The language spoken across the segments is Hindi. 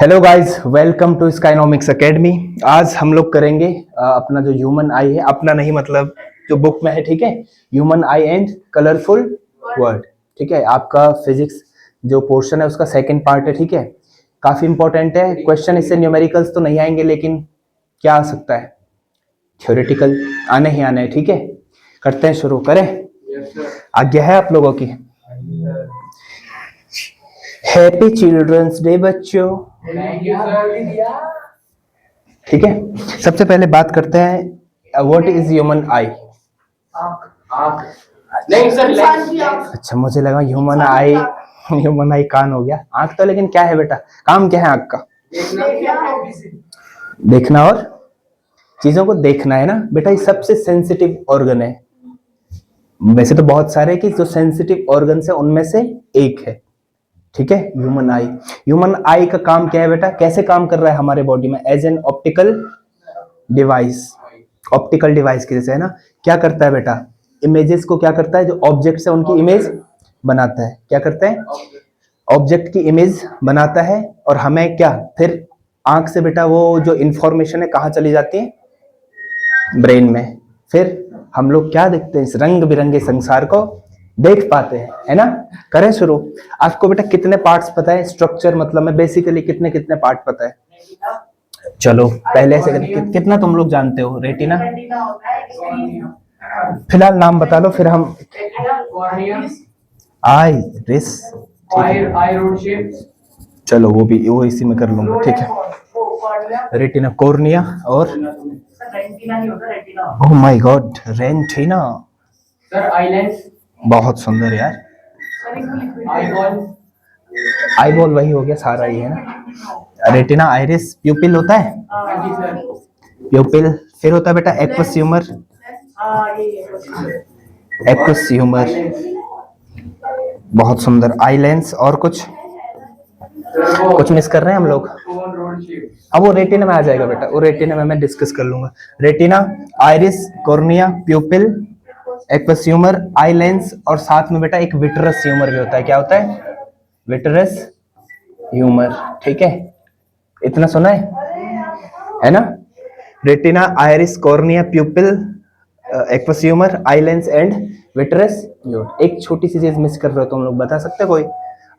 Hello guys, welcome to Skynomics Academy. आज हम लोग करेंगे अपना जो ह्यूमन आई है, अपना नहीं मतलब जो बुक में है, ठीक है। Human I and colourful world, ठीक है। आपका फिजिक्स जो पोर्शन है उसका सेकंड पार्ट है, ठीक है। काफी इंपॉर्टेंट है क्वेश्चन। इससे न्यूमेरिकल्स तो नहीं आएंगे, लेकिन क्या आ सकता है, थ्योरेटिकल आने ही आने हैं, ठीक है। करते हैं, शुरू करें। आज्ञा है आप लोगों की। हैप्पी चिल्ड्रंस डे बच्चों। ठीक है, सबसे पहले बात करते हैं व्हाट इज ह्यूमन आई। अच्छा, मुझे लगा ह्यूमन आई कान हो गया, आंख तो लेकिन क्या है बेटा, काम क्या है आंख का? देखना और चीजों को देखना है ना बेटा। ये सबसे सेंसिटिव ऑर्गन है। वैसे तो बहुत सारे कि जो सेंसिटिव ऑर्गन है उनमें से एक है, ठीक है, ह्यूमन आई। ह्यूमन आई का काम क्या है बेटा, कैसे काम कर रहा है हमारे बॉडी में? As an optical device. Optical device की जैसे है ना। क्या करता है बेटा, इमेजेस को क्या करता है, जो ऑब्जेक्ट्स है उनकी इमेज बनाता है। क्या करता है, ऑब्जेक्ट की इमेज बनाता है। और हमें क्या फिर आंख से बेटा वो जो इंफॉर्मेशन है कहाँ चली जाती है, ब्रेन में। फिर हम लोग क्या देखते हैं, इस रंग बिरंगे संसार को देख पाते हैं, है ना। करें शुरू। आपको बेटा कितने पार्ट्स पता है, स्ट्रक्चर मतलब में बेसिकली कितने कितने पार्ट पता है? चलो पहले से कितना तुम लोग जानते हो? रेटिना फिलहाल नाम बता दो, फिर हम आई रिस, चलो वो इसी में कर लूंगा, ठीक है। रेटिना, कॉर्निया और ओह माय गॉड, रेटिना। बहुत सुंदर यार। आई बॉल वही हो गया, सारा ही है ना। रेटिना, आइरिस, प्यूपिल होता है, प्यूपिल। फिर होता है बेटा एक्वस ह्यूमर, एक्वस ह्यूमर, बहुत सुंदर। आई लेंस, और कुछ मिस कर रहे हैं हम लोग। अब वो रेटिना में आ जाएगा बेटा, वो रेटिना में मैं डिस्कस कर लूंगा। Retina, iris, cornea, प्यूपिल, aqueous humour, eye lens, और साथ में बेटा एक विट्रस ह्यूमर भी होता है। क्या होता है? विट्रस ह्यूमर, ठीक है। इतना सुना है ना। Retina, iris, cornea, प्यूपिल, aqueous humour, eye lens and vitreous humour. एक छोटी सी चीज मिस कर रहे हो तुम लोग, बता सकते कोई?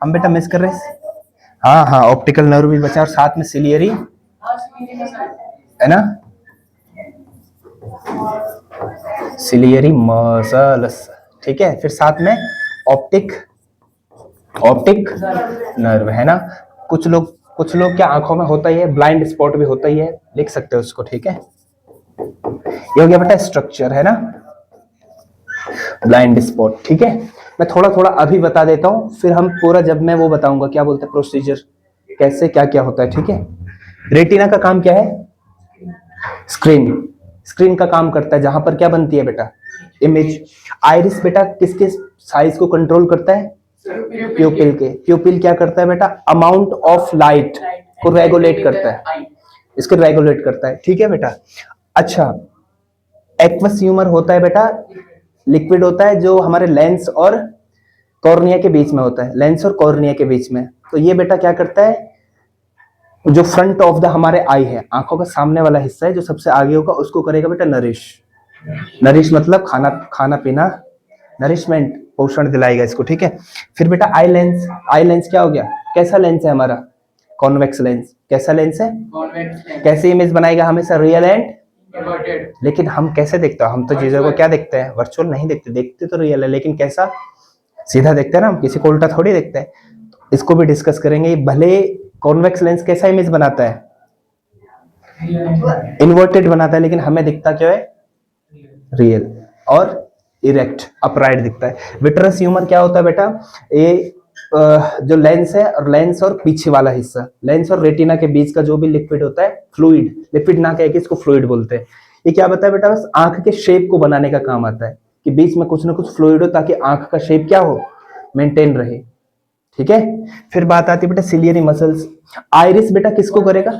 हम बेटा मिस कर रहे हैं। हाँ हाँ, ऑप्टिकल नर्व भी बचा, और साथ में सिलियरी, है ना, सिलियरी मसल्स, ठीक है। फिर साथ में ऑप्टिक नर्व, है ना। कुछ लोग क्या आंखों में होता ही है, ब्लाइंड स्पॉट भी होता ही है, लिख सकते हो उसको, ठीक है। ये हो गया बेटा स्ट्रक्चर, है ना, ब्लाइंड स्पॉट, ठीक है। मैं थोड़ा थोड़ा अभी बता देता हूं, फिर हम पूरा जब मैं वो बताऊंगा क्या बोलते हैं प्रोसीजर, कैसे क्या क्या होता है, ठीक है। रेटिना का काम क्या है? स्क्रीन का काम करता है, जहां पर क्या बनती है बेटा, इमेज। आइरिस बेटा किसके साइज को कंट्रोल करता है? प्यूपिल के। प्यूपिल क्या करता है बेटा, अमाउंट ऑफ लाइट को रेगुलेट करता है, इसको रेगुलेट करता है, ठीक है बेटा। अच्छा, एक्वस ह्यूमर होता है बेटा, लिक्विड होता है जो हमारे लेंस और कॉर्निया के बीच में होता है, लेंस और कॉर्निया के बीच में। तो ये बेटा क्या करता है, जो फ्रंट ऑफ द हमारे आई है, आंखों का सामने वाला हिस्सा है जो सबसे आगे होगा, उसको करेगा बेटा नरिश मतलब खाना पीना, नरिशमेंट, पोषण दिलाएगा इसको, ठीक है। फिर बेटा आई लेंस क्या हो गया, कैसा लेंस है हमारा? Convex lens. कैसा लेंस है? कैसे इमेज बनाएगा? हमेशा रियल एंड लेकिन हम कैसे देखते हैं, हम तो चीजों को क्या देखते हैं, वर्चुअल नहीं देखते तो रियल है, लेकिन कैसा? सीधा देखते हैं ना, हम किसी को उल्टा थोड़ी देखते हैं। इसको भी डिस्कस करेंगे। भले कॉन्वेक्स लेंस कैसा इमेज बनाता है, इन्वर्टेड बनाता है, लेकिन हमें दिखता क्या है, रियल और इरेक्ट, अपराइट दिखता है। विट्रस ह्यूमर क्या होता है बेटा, ये जो लेंस है, और लेंस और पीछे वाला हिस्सा, लेंस और रेटिना के बीच का जो भी लिक्विड होता है, लिक्विड ना कह के इसको फ्लूइड बोलते हैं। ये क्या बताया बेटा, बस आंख के शेप को बनाने का काम आता है, कि बीच में कुछ ना कुछ फ्लूइड हो, ताकि आंख का शेप क्या हो, मेंटेन रहे, ठीक है। फिर बात आती है बेटा सिलियरी मसल्स। आइरिस बेटा किसको करेगा?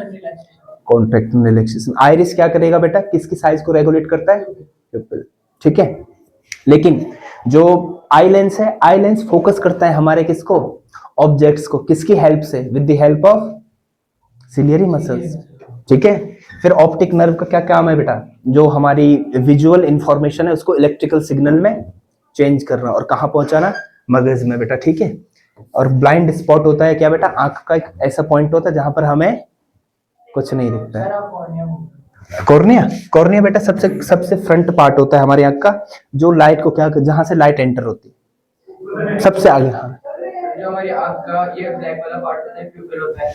Contraction relaxation. आइरिस क्या करेगा बेटा, किसकी साइज को रेगुलेट करता है? पिupil, ठीक है। लेकिन जो आई लेंस है, आई लेंस फोकस करता है हमारे किसको, ऑब्जेक्ट्स को, किसकी हेल्प से? With the help of ciliary muscles, ठीक है। फिर ऑप्टिक नर्व का क्या काम है बेटा, जो हमारी विजुअल इंफॉर्मेशन है उसको इलेक्ट्रिकल सिग्नल में चेंज करना और कहाँ पहुंचाना, मगज में बेटा, ठीक है। और ब्लाइंड स्पॉट होता है क्या बेटा, आंख का एक ऐसा पॉइंट होता है जहां पर हमें कुछ नहीं दिखता है। कॉर्निया, कॉर्निया बेटा सबसे सबसे फ्रंट पार्ट होता है हमारी आंख का, जो लाइट को क्या, जहां से लाइट एंटर होती है सबसे आगे। हाँ, जो हमारी आंख का ये ब्लैक वाला पार्ट होता है, प्यूपिल होता है।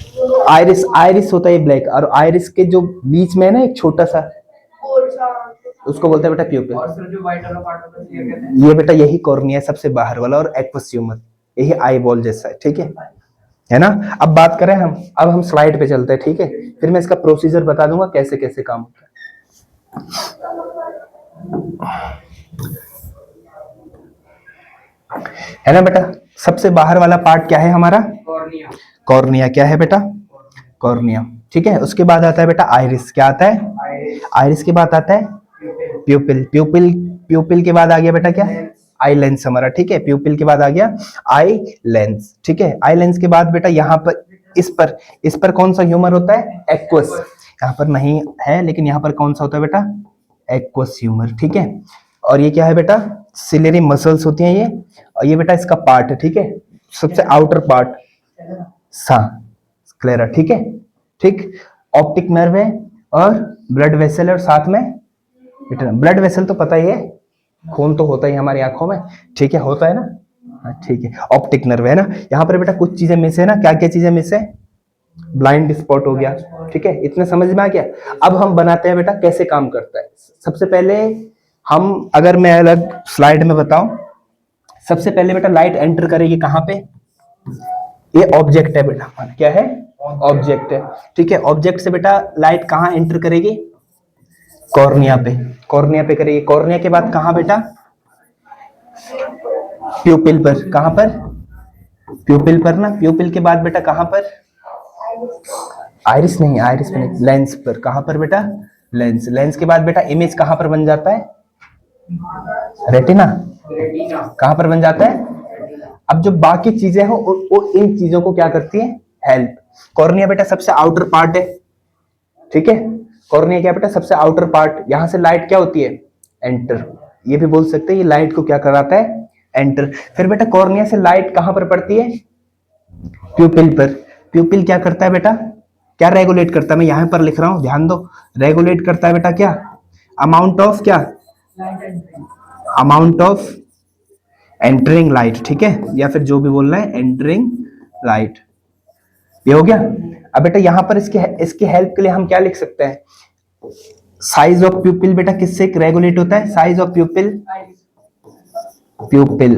आइरिस, आइरिस होता है ब्लैक, और आइरिस के जो बीच में है ना एक छोटा सा, उसको बोलते हैं बेटा प्यूपिल। और सर जो व्हाइट वाला पार्ट होता है ये कहते हैं, ये बेटा यही कॉर्निया है सबसे बाहर वाला, और एक्वस ह्यूमर यही आई बॉल जैसा है, ठीक है ना। अब बात करें हम, अब हम स्लाइड पे चलते हैं, ठीक है। फिर मैं इसका प्रोसीजर बता दूंगा कैसे कैसे काम होता है। है ना बेटा, सबसे बाहर वाला पार्ट क्या है हमारा, कॉर्निया। कॉर्निया क्या है बेटा, कॉर्निया, ठीक है। उसके बाद आता है बेटा आइरिस, क्या आता है, आइरिस के बाद आता है प्यूपिल, प्यूपिल, प्यूपिल के बाद आ गया बेटा क्या, आई लेंस हमारा, ठीक है। प्यूपिल के बाद आ गया आई लेंस, ठीक है। आई लेंस के बाद बेटा यहाँ पर इस पर कौन सा ह्यूमर होता है, एक्वस, यहाँ पर नहीं है लेकिन यहाँ पर कौन सा होता है बेटा, एक्वस ह्यूमर, ठीक है। और ये क्या है बेटा, सिलियरी मसल्स होती हैं ये, और ये बेटा इसका पार्ट है, ठीक है, सबसे आउटर पार्ट, सा स्क्लेरा, ठीक है, ठीक। ऑप्टिक नर्व है और ब्लड वेसल है, और साथ में ब्लड वेसल तो पता ही है, खून तो होता ही हमारी आंखों में, ठीक है, होता है ना, हाँ ठीक है। ऑप्टिक नर्व है ना, यहाँ पर बेटा कुछ चीजें मिस है ना, क्या क्या चीजें मिस है, ब्लाइंड स्पॉट हो गया, ठीक है, इतने समझ में आ गया। अब हम बनाते हैं बेटा कैसे काम करता है। सबसे पहले हम, अगर मैं अलग स्लाइड में बताऊं, सबसे पहले बेटा लाइट एंटर करेगी कहाँ पे, ये ऑब्जेक्ट है बेटा, क्या है, ऑब्जेक्ट है, ठीक है। ऑब्जेक्ट से बेटा लाइट कहाँ एंटर करेगी, कॉर्निया पे, कॉर्निया पे करेगी। कॉर्निया के बाद कहाँ बेटा, प्यूपिल पर, कहाँ पर, प्यूपिल पर ना। प्यूपिल के बाद बेटा कहाँ पर, आइरिस नहीं, आइरिस पे नहीं, लेंस पर, कहाँ पर बेटा, लेंस। लेंस के बाद बेटा इमेज कहाँ पर बन जाता है, रेटिना, कहाँ पर बन जाता है। अब जो बाकी चीजें हो वो इन चीजों को क्या करती है, हेल्प। कॉर्निया बेटा सबसे आउटर पार्ट है, ठीक है। कॉर्निया क्या बेटा, सबसे आउटर पार्ट, यहां से लाइट क्या होती है, एंटर, ये भी बोल सकते हैं, ये लाइट को क्या कराता है, एंटर। फिर बेटा कॉर्निया से लाइट कहां पर पड़ती है, प्यूपिल पर। प्यूपिल क्या करता है बेटा, क्या रेगुलेट करता है, मैं यहां पर लिख रहा हूं, ध्यान दो, रेगुलेट करता है बेटा क्या, अमाउंट ऑफ क्या, अमाउंट ऑफ एंटरिंग लाइट, ठीक है, या फिर जो भी बोलना है, एंटरिंग लाइट, ये हो गया। अब बेटा यहां पर इसके हेल्प के लिए हम क्या लिख सकते हैं, साइज ऑफ प्यूपिल बेटा किससे रेगुलेट होता है, साइज ऑफ प्यूपिल, प्यूपिल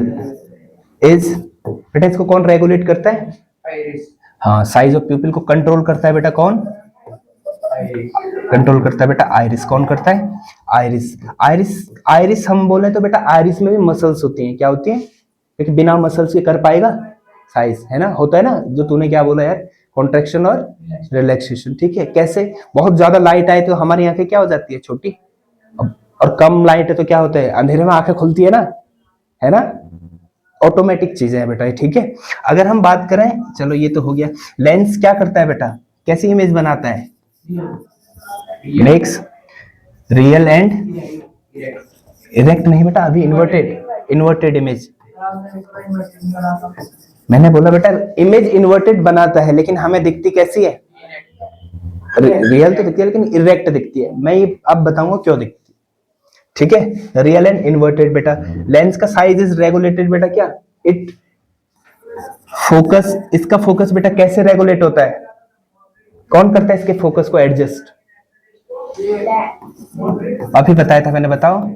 इज, बेटा इसको कौन रेगुलेट करता है, आइरिस। हाँ, साइज ऑफ प्यूपिल को कंट्रोल करता है बेटा कौन, कंट्रोल करता है बेटा आइरिस। कौन करता है, आइरिस। आइरिस, आइरिस हम बोले तो बेटा आइरिस में भी मसल्स होती हैं, क्या होती हैं, लेकिन बिना मसल्स के कर पाएगा साइज, है ना, होता है ना, जो तूने क्या बोला यार, कॉन्ट्रैक्शन और रिलैक्सेशन, ठीक है। कैसे, बहुत ज्यादा लाइट आए तो हमारी आंखें क्या हो जाती है, छोटी, और कम लाइट है तो क्या होता है, अंधेरे में आंखें खुलती है ना, ऑटोमेटिक चीजें हैं बेटा, ठीक है। अगर हम बात करें, चलो ये तो हो गया, लेंस क्या करता है बेटा, कैसी इमेज बनाता है, मेक्स रियल एंड इरेक्ट, नहीं बेटा अभी इन्वर्टेड, इन्वर्टेड इमेज, मैंने बोला बेटा इमेज इन्वर्टेड बनाता है, लेकिन हमें दिखती कैसी है, रियल तो दिखती है लेकिन इरेक्ट दिखती है। मैं ये अब बताऊंगा क्यों दिखती है, ठीक है। रियल एंड इन्वर्टेड बेटा, लेंस का साइज इज रेगुलेटेड बेटा क्या, इट फोकस, इसका फोकस बेटा कैसे रेगुलेट होता है, कौन करता है इसके फोकस को एडजस्ट, अभी बताया था मैंने, बताओ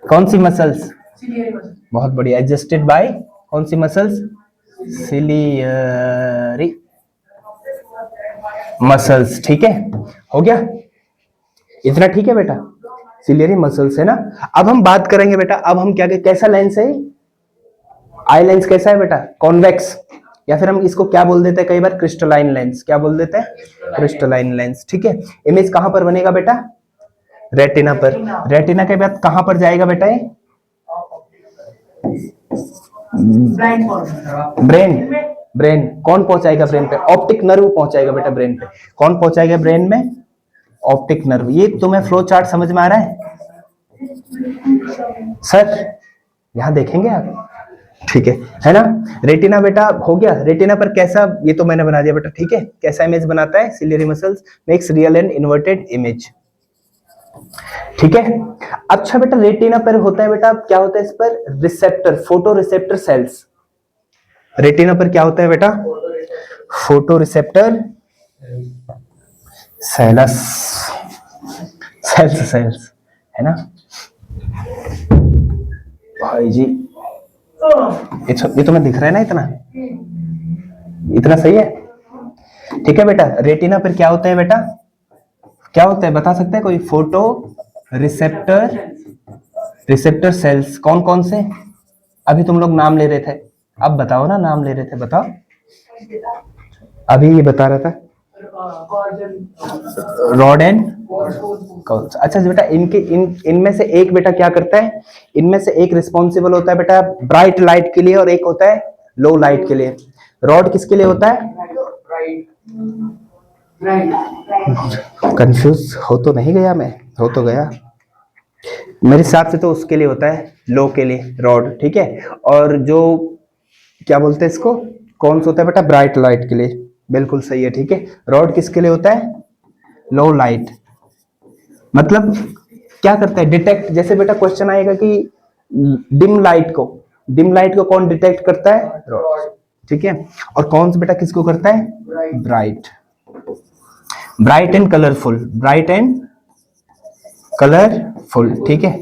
कौन सी मसल्स, बहुत बढ़िया, एडजस्टेड बाय कौन सी मसल्स, सिलियरी मसल्स, ठीक है, हो गया इतना, ठीक है बेटा, सिलियरी मसल्स है ना। अब हम बात करेंगे बेटा, अब हम क्या, कैसा लेंस है, आई लेंस कैसा है बेटा, कॉन्वेक्स, या फिर हम इसको क्या बोल देते हैं कई बार, क्रिस्टलाइन लेंस, क्या बोल देते हैं, क्रिस्टलाइन लेंस, ठीक है। इमेज कहां पर बनेगा बेटा, रेटिना पर। रेटिना के बाद कहां पर जाएगा बेटा, ये ब्रेन, ब्रेन कौन पहुंचाएगा ब्रेन पे? ऑप्टिक नर्व पहुंचाएगा बेटा ब्रेन पे। कौन पहुंचाएगा ब्रेन में? Optic nerve. ये तुम्हें फ्लो चार्ट समझ में आ रहा है सर? यहां देखेंगे आप, ठीक है ना? रेटिना बेटा हो गया। रेटिना पर कैसा, ये तो मैंने बना दिया बेटा, ठीक है। कैसा इमेज बनाता है? Ciliary muscles makes real and inverted image, ठीक है। अच्छा बेटा, रेटिना पर होता है बेटा, क्या होता है इस पर? Receptor, photo receptor cells. Retina पर क्या होता है बेटा? फोटो रिसेप्टर सेल्स, सेल्स है ना भाई जी? ये तुम्हें दिख रहा है ना? इतना सही है, ठीक है बेटा। रेटिना पर क्या होता है बेटा? क्या होता है बता सकते हैं कोई? Photo receptor cells. कौन कौन से? अभी तुम लोग नाम ले रहे थे, अब बताओ ना, नाम ले रहे थे, बताओ। अभी ये बता रहा था रॉड एंड कॉन्स। अच्छा बेटा, इनमें से एक बेटा क्या करता है? इनमें से एक रिस्पॉन्सिबल होता है बेटा ब्राइट लाइट के लिए, और एक होता है लो लाइट के लिए। रॉड किसके लिए होता है? कंफ्यूज हो तो नहीं गया मैं? हो तो गया मेरे हिसाब से। तो उसके लिए होता है लो के लिए रॉड, ठीक है। और जो क्या बोलते हैं इसको, कौन सा होता है बेटा? ब्राइट लाइट के लिए। बिल्कुल सही है, ठीक है। रॉड किसके लिए होता है? लो लाइट। मतलब क्या करता है? डिटेक्ट। जैसे बेटा क्वेश्चन आएगा कि डिम लाइट को कौन डिटेक्ट करता है? रॉड, ठीक है। और कौन सा बेटा किसको करता है? ब्राइट एंड कलरफुल, ठीक है।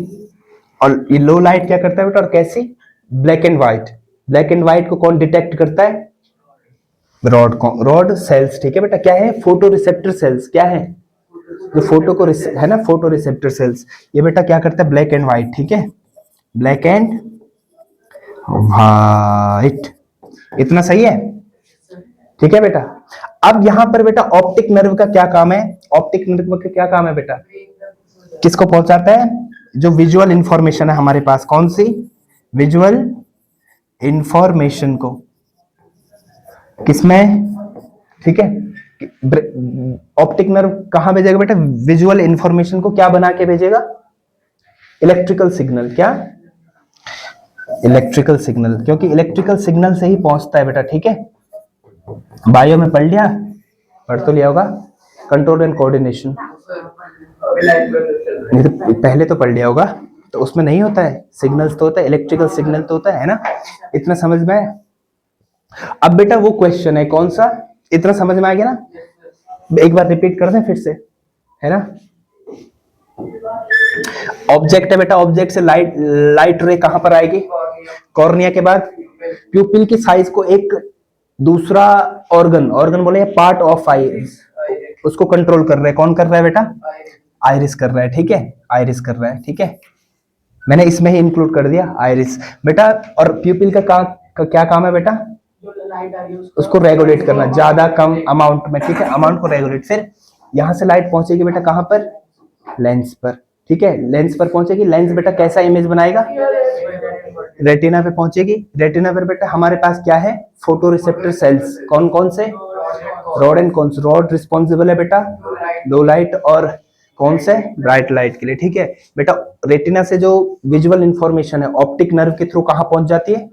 और ये लो लाइट क्या करता है बेटा? और कैसी? ब्लैक एंड व्हाइट को कौन डिटेक्ट करता है? रॉड सेल्स, ठीक है बेटा। क्या है? Photo receptor cells. क्या है? जो फोटो को है ना, फोटो रिसेप्टर सेल्स। ये बेटा क्या करता है? ब्लैक एंड व्हाइट, ठीक है। ब्लैक एंड व्हाइट, इतना सही है, ठीक है बेटा। अब यहां पर बेटा ऑप्टिक नर्व का क्या काम है? ऑप्टिक नर्व का क्या काम है बेटा? किसको पहुंचाता है? जो विजुअल इंफॉर्मेशन है हमारे पास, कौन सी? विजुअल इंफॉर्मेशन को किसमें, ठीक है। ऑप्टिक नर्व कहां भेजेगा बेटा? विजुअल इंफॉर्मेशन को क्या बना के भेजेगा? Electrical signal. क्या? इलेक्ट्रिकल सिग्नल, क्योंकि इलेक्ट्रिकल सिग्नल से ही पहुंचता है बेटा, ठीक है। बायो में पढ़ लिया, पढ़ तो लिया होगा, कंट्रोल एंड कोऑर्डिनेशन। नहीं तो पहले तो पढ़ लिया होगा, तो उसमें नहीं होता है सिग्नल्स, तो होता है इलेक्ट्रिकल सिग्नल, तो होता है ना। इतना समझ में आया? अब बेटा वो क्वेश्चन है कौन सा, इतना समझ में आ गया ना? एक बार रिपीट कर दें फिर से, है ना। ऑब्जेक्ट है बेटा, ऑब्जेक्ट से लाइट रे कहां पर आएगी? कॉर्निया के बाद प्यूपिल की साइज को एक दूसरा ऑर्गन बोले पार्ट ऑफ आई, उसको कंट्रोल कर रहा है। कौन कर रहा है बेटा? आइरिस कर रहा है, ठीक है। आइरिस कर रहा है, ठीक है। मैंने इसमें ही इंक्लूड कर दिया आइरिस बेटा। और प्यूपिल का क्या काम है बेटा? उसको रेगुलेट करना, ज्यादा कम अमाउंट में, ठीक है। अमाउंट को रेगुलेट। फिर यहां से लाइट पहुंचेगी बेटा कहां पर? लेंस पर, ठीक है। लेंस पर पहुंचेगी। लेंस बेटा कैसा इमेज बनाएगा? रेटिना पे पहुंचेगी। रेटिना पर बेटा हमारे पास क्या है? Photo receptor cells. कौन कौन से? Rod and cons. Rod responsible है बेटा लो लाइट, और कौन से? ब्राइट लाइट के लिए, ठीक है बेटा। रेटिना से जो विजुअल इंफॉर्मेशन है ऑप्टिक नर्व के थ्रू कहां पहुंच जाती है?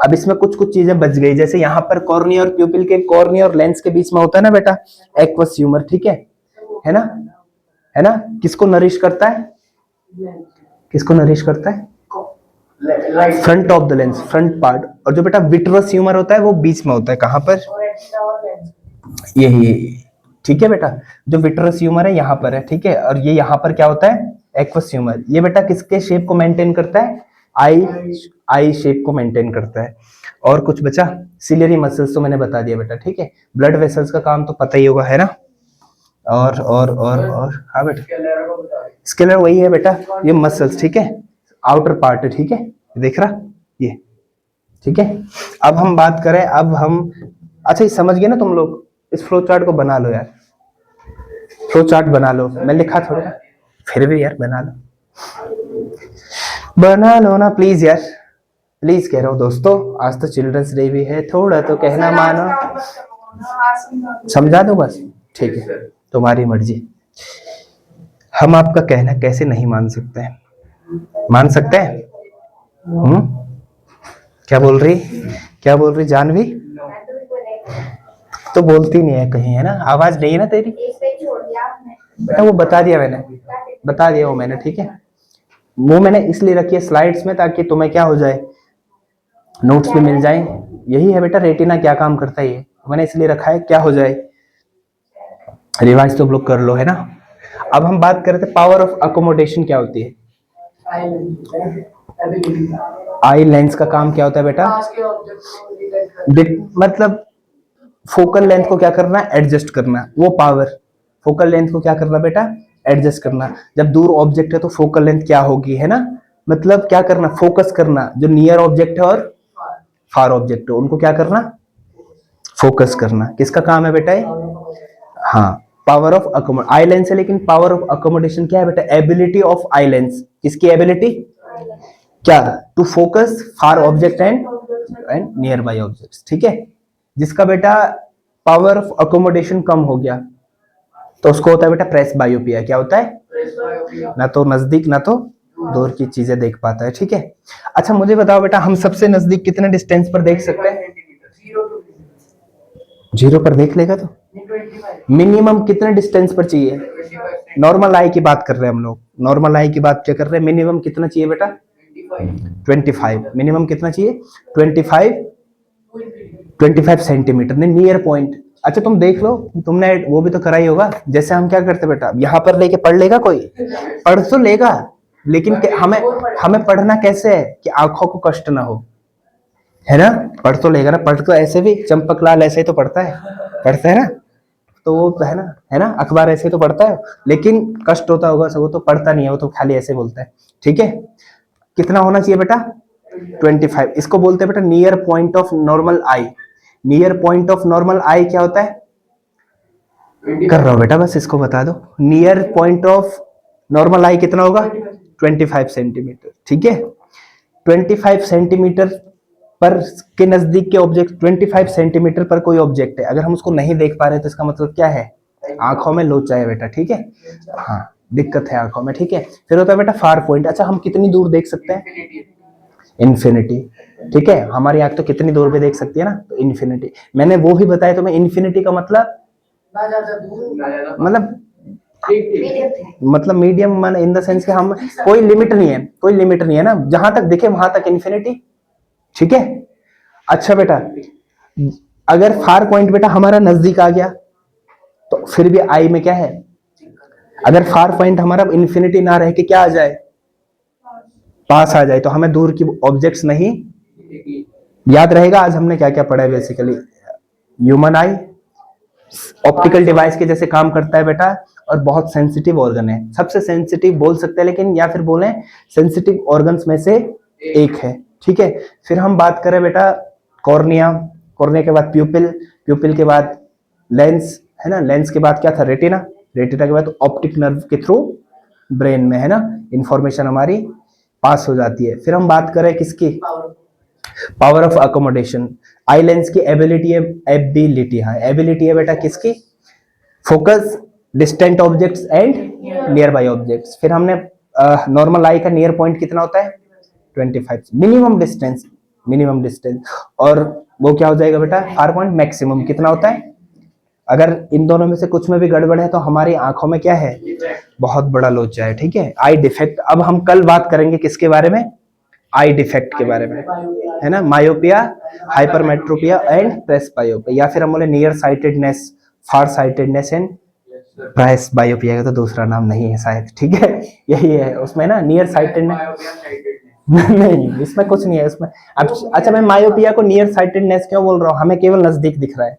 अब इसमें कुछ चीजें बच गई, जैसे यहाँ पर कॉर्निया और प्यूपिल के, कॉर्निया और लेंस के बीच में होता है ना बेटा एक्वस ह्यूमर, ठीक है ना, है ना। किसको नरिश करता है? किसको नरिश करता है? Front of the lens, front part. और जो बेटा विट्रस ह्यूमर होता है वो बीच में होता है, कहां पर? यही, ठीक है बेटा। जो विट्रस ह्यूमर है यहाँ पर है, ठीक है। और ये यहाँ पर क्या होता है? Aqueous humour. ये बेटा किसके शेप को मेंटेन करता है? आई शेप को मेंटेन करता है। और कुछ बचा? सिलियरी मसल्स तो मैंने बता दिया बेटा, ठीक है। ब्लड वेसल्स का काम तो पता ही होगा, है ना। और हाँ बेटा, स्केलर वही है बेटा, ये मसल्स, ठीक है। आउटर पार्ट है, ठीक है, देख रहा ये, ठीक है। अब हम बात करें, अब हम, अच्छा ये समझ गए ना तुम लोग? इस फ्लो चार्ट को बना लो यार, फ्लो चार्ट बना लो। मैं लिखा थोड़ा, फिर भी यार बना लो ना प्लीज यार, प्लीज कह रहा हूँ दोस्तों, आज तो चिल्ड्रंस डे भी है, थोड़ा तो कहना मानो। समझा दो बस, ठीक है, तुम्हारी मर्जी। हम आपका कहना कैसे नहीं मान सकते हैं? मान सकते हैं? क्या बोल रही, क्या बोल रही जानवी? तो बोलती नहीं है कहीं, है ना, आवाज नहीं है ना तेरी बेटा। वो बता दिया मैंने, बता दिया वो मैंने, ठीक है। वो मैंने इसलिए रखी है स्लाइड्स में ताकि तुम्हें क्या हो जाए, नोट्स भी मिल जाए। यही है बेटा रेटिना क्या काम करता है, ये मैंने इसलिए रखा है, क्या हो जाए, रिवाइज तो लोग कर लो, है ना। अब हम बात करते हैं पावर ऑफ अकोमोडेशन क्या होती है। आई लेंस का काम क्या होता है बेटा? मतलब फोकल लेंथ को क्या करना है, एडजस्ट करना, वो पावर। फोकल लेंथ को क्या करना बेटा, एडजस्ट करना। जब दूर ऑब्जेक्ट है तो फोकल लेंथ क्या होगी, है ना, मतलब क्या करना, फोकस करना। जो नियर ऑब्जेक्ट है और फार ऑब्जेक्ट है उनको क्या करना, फोकस करना। किसका काम है बेटा ये? हाँ, पावर ऑफ अकोमोड आई लेंस है। लेकिन पावर ऑफ अकोमोडेशन क्या है बेटा? Ability of eye lens. किसकी एबिलिटी? क्या? To focus far object and near by object, ठीक है। जिसका बेटा पावर ऑफ अकोमोडेशन कम हो गया तो उसको होता है बेटा प्रेस बायोपिया। क्या होता है? ना तो नजदीक ना तो दूर की चीजें देख पाता है, ठीक है। अच्छा मुझे बताओ बेटा, हम सबसे नजदीक कितने डिस्टेंस पर देख सकते हैं? 0 पर देख लेगा तो मिनिमम कितने डिस्टेंस पर चाहिए? नॉर्मल आई की बात कर रहे हैं हम लोग, नॉर्मल आई की बात क्या कर रहे हैं, मिनिमम कितना चाहिए बेटा? 25। मिनिमम कितना चाहिए? 25 सेंटीमीटर ने नियर पॉइंट। अच्छा तुम देख लो, तुमने वो भी तो करा ही होगा। जैसे हम क्या करते बेटा, यहाँ पर लेके पढ़ लेगा कोई, पढ़ तो लेगा, लेकिन हमें हमें पढ़ना कैसे है कि आंखों को कष्ट ना हो, है ना। पढ़ तो लेगा ना, पढ़ तो ऐसे भी चंपक लाल ऐसे ही तो पढ़ता है, पढ़ता है ना, तो वो है ना, है ना, अखबार ऐसे ही तो पढ़ता है, लेकिन कष्ट होता होगा सब, वो तो पढ़ता नहीं है, वो तो खाली ऐसे बोलता है, ठीक है। कितना होना चाहिए बेटा? 25। इसको बोलते हैं बेटा near point of normal eye. Near point of normal eye क्या होता है? कर रहा हूं बेटा, बस इसको बता दो। नियर पॉइंट ऑफ नॉर्मल आई कितना होगा? 25 सेंटीमीटर, ठीक है। 25 सेंटीमीटर पर के नजदीक के ऑब्जेक्ट, 25 सेंटीमीटर पर कोई ऑब्जेक्ट है, अगर हम उसको नहीं देख पा रहे तो इसका मतलब क्या है? आंखों में लोचा है बेटा, ठीक है। हाँ, दिक्कत है आंखों में, ठीक है। फिर होता है बेटा फार पॉइंट। अच्छा हम कितनी दूर देख सकते हैं? इन्फिनिटी, ठीक है। हमारी आंख तो कितनी दूर भी देख सकती है ना, तो इन्फिनिटी। मैंने वो भी बताया तुम्हें, इन्फिनिटी का मतलब मीडियम, मन इन द सेंस कि हम कोई लिमिट नहीं है, कोई लिमिट नहीं है ना, जहां तक दिखे वहां तक इन्फिनिटी, ठीक है। अच्छा बेटा, अगर फार पॉइंट बेटा हमारा नजदीक आ गया तो फिर भी आई में क्या है? अगर फार पॉइंट हमारा इन्फिनिटी ना रह के क्या आ जाए, पास आ जाए, तो हमें दूर की ऑब्जेक्ट्स नहीं याद रहेगा। आज हमने क्या क्या पढ़ा है बेसिकली, ह्यूमन आई ऑप्टिकल डिवाइस के जैसे काम करता है बेटा, और बहुत सेंसिटिव ऑर्गन है, सबसे सेंसिटिव बोल सकते हैं, लेकिन या फिर बोले सेंसिटिव ऑर्गन्स में से एक है, ठीक है। फिर हम बात करें बेटा कॉर्निया, कॉर्निया के बाद प्यूपिल, प्यूपिल के बाद लेंस, है ना, लेंस के बाद क्या था? रेटिना, रेटिना के बाद ऑप्टिक नर्व के थ्रू ब्रेन में, है ना, इंफॉर्मेशन हमारी पास हो जाती है। फिर हम बात करें किसकी? Power of accommodation. Eye lens की एबिलिटी है, एबिलिटी, हाँ एबिलिटी है बेटा किसकी? Focus distant objects and near by objects. फिर हमने नॉर्मल आई का नियर पॉइंट कितना होता है? 25। मिनिमम डिस्टेंस, मिनिमम डिस्टेंस, और वो क्या हो जाएगा बेटा? फार पॉइंट मैक्सिमम कितना होता है? अगर इन दोनों में से कुछ में भी गड़बड़ है तो हमारी आंखों में क्या है? बहुत बड़ा लोचा है, ठीक है, आई डिफेक्ट। अब हम कल बात करेंगे किसके बारे में? आई डिफेक्ट के बारे में, है ना, मायोपिया, हाइपरमेट्रोपिया एंड प्रेसबायोपिया, या फिर हम बोले near sightedness, far sightedness and presbyopia का तो दूसरा नाम नहीं है शायद, ठीक है, यही है उसमें ना, नियर साइटेडनेस। नहीं, इसमें कुछ नहीं है उसमें। अच्छा मैं मायोपिया को नियर साइटेडनेस क्यों बोल रहा हूँ? हमें केवल नजदीक दिख रहा है,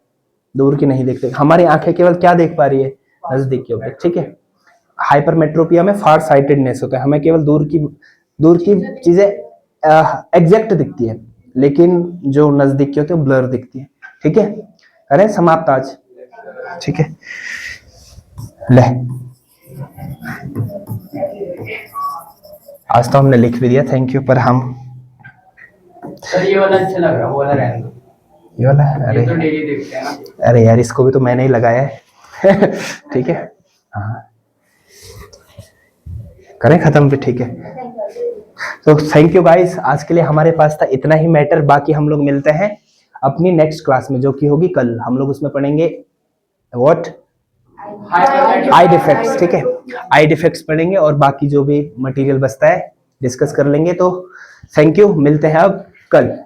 दूर की नहीं दिखते, हमारी आंखें केवल क्या देख पा रही है? नजदीक के ऑब्जेक्ट, ठीक है। हाइपरमेट्रोपिया में फार साइटेडनेस होता है, हमें केवल दूर की चीजें एग्जैक्ट दिखती है, लेकिन जो नजदीक की होती है ब्लर दिखती है, ठीक है। अरे समाप्त आज, ठीक है। ले आज तो हमने लिख भी दिया, थैंक यू, पर हम सर ये वाला अच्छा लग रहा है, वो वाला रहने दो। ये वाला, ये अरे तो डेली देखते हैं ना। अरे यार इसको भी तो मैंने ही लगाया है। ठीक है, हाँ करें खत्म भी, ठीक है। तो थैंक यू गाइस, आज के लिए हमारे पास था इतना ही मैटर। बाकी हम लोग मिलते हैं अपनी नेक्स्ट क्लास में, जो कि होगी कल। हम लोग उसमें पढ़ेंगे व्हाट, आई डिफेक्ट्स, ठीक है, आई डिफेक्ट्स पढ़ेंगे और बाकी जो भी मटेरियल बचता है डिस्कस कर लेंगे। तो थैंक यू, मिलते हैं अब कल।